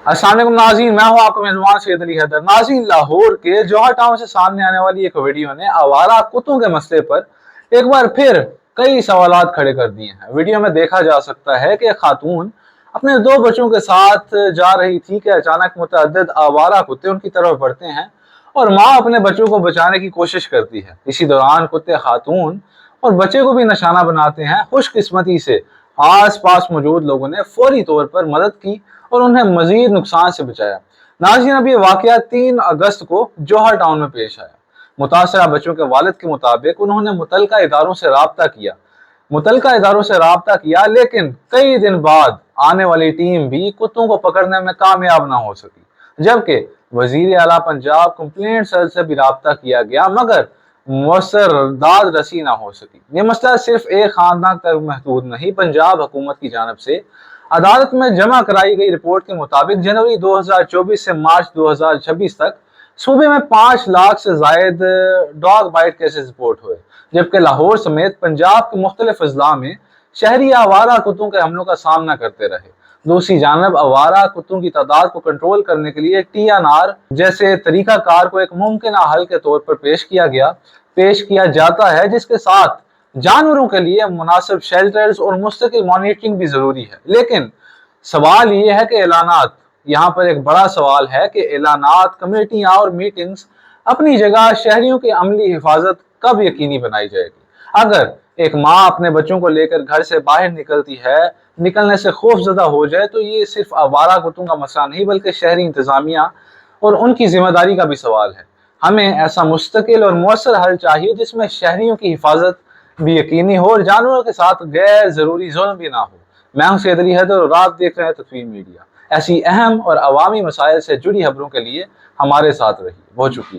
अस्सलाम वालेकुम नाज़रीन, मैं हूं आपका मेज़बान सैयद अली हैदर। नाज़रीन, लाहौर के जौहर टाउन से सामने आने वाली एक वीडियो ने आवारा कुत्तों के मसले पर एक बार फिर कई सवालात खड़े कर दिए हैं। वीडियो में देखा जा सकता है कि खातून अपने दो बच्चों के साथ जा रही थी कि अचानक मुतअद्दिद आवारा कुत्ते उनकी तरफ बढ़ते हैं और माँ अपने बच्चों को बचाने की कोशिश करती है। इसी दौरान कुत्ते खातून और बच्चे को भी निशाना बनाते हैं। खुशकिस्मती से आस पास मौजूद लोगों ने फौरी तौर पर मदद की और उन्हें मजीद नुकसान से बचाया। नाज़रीन, अब ये वाकया 3 अगस्त को जौहर टाउन में पेश आया। मुतासरा बच्चों के वालिद के मुताबिक उन्होंने मुतलका इदारों से राब्ता किया, लेकिन कई दिन बाद आने वाली टीम भी कुत्तों को पकड़ने में कामयाब ना हो सकी। जबकि वजीर आला पंजाब कंप्लेंट सेल से भी राब्ता किया गया, मगर मौसर दाद रसी ना हो सकी। ये मसला सिर्फ एक खानदान तक महदूद नहीं। पंजाब हुकूमत की जानब से अदालत में जमा कराई गई रिपोर्ट के मुताबिक जनवरी 2024 से मार्च 2026 तक सूबे में 5 लाख से जायद डॉग बाइट केसेस रिपोर्ट हुए, जबकि लाहौर समेत पंजाब के मुख्तलिफ अजला में शहरी आवारा कुत्तों के हमलों का सामना करते रहे। दूसरी जानब आवारा कुत्तों की तादाद को कंट्रोल करने के लिए TNR जैसे तरीकाकार को एक मुमकिन हल के तौर पर पेश किया जाता है, जिसके साथ जानवरों के लिए मुनासिब शेल्टर्स और मुस्तकिल मॉनिटरिंग भी जरूरी है। लेकिन सवाल ये है कि ऐलानात, यहाँ पर एक बड़ा सवाल है कि ऐलानात, कमेटियां और मीटिंग्स अपनी जगह, शहरियों की अमली हिफाजत कब यकीनी बनाई जाएगी? अगर एक माँ अपने बच्चों को लेकर घर से बाहर निकलने से खौफजदा हो जाए, तो ये सिर्फ आवारा कुत्तों का मसला नहीं बल्कि शहरी इंतजामिया और उनकी जिम्मेदारी का भी सवाल है। हमें ऐसा मुस्तकिल और मौसर हल चाहिए जिसमें शहरियों की हिफाजत भी यकीनी हो और जानवरों के साथ गैर जरूरी जुल्म भी ना हो। मैं हूं सैयद अली हैदर और आप देख रहे हैं तस्वीर मीडिया। ऐसी अहम और अवामी मसाइल से जुड़ी खबरों के लिए हमारे साथ रहिए। बहुत शुक्रिया।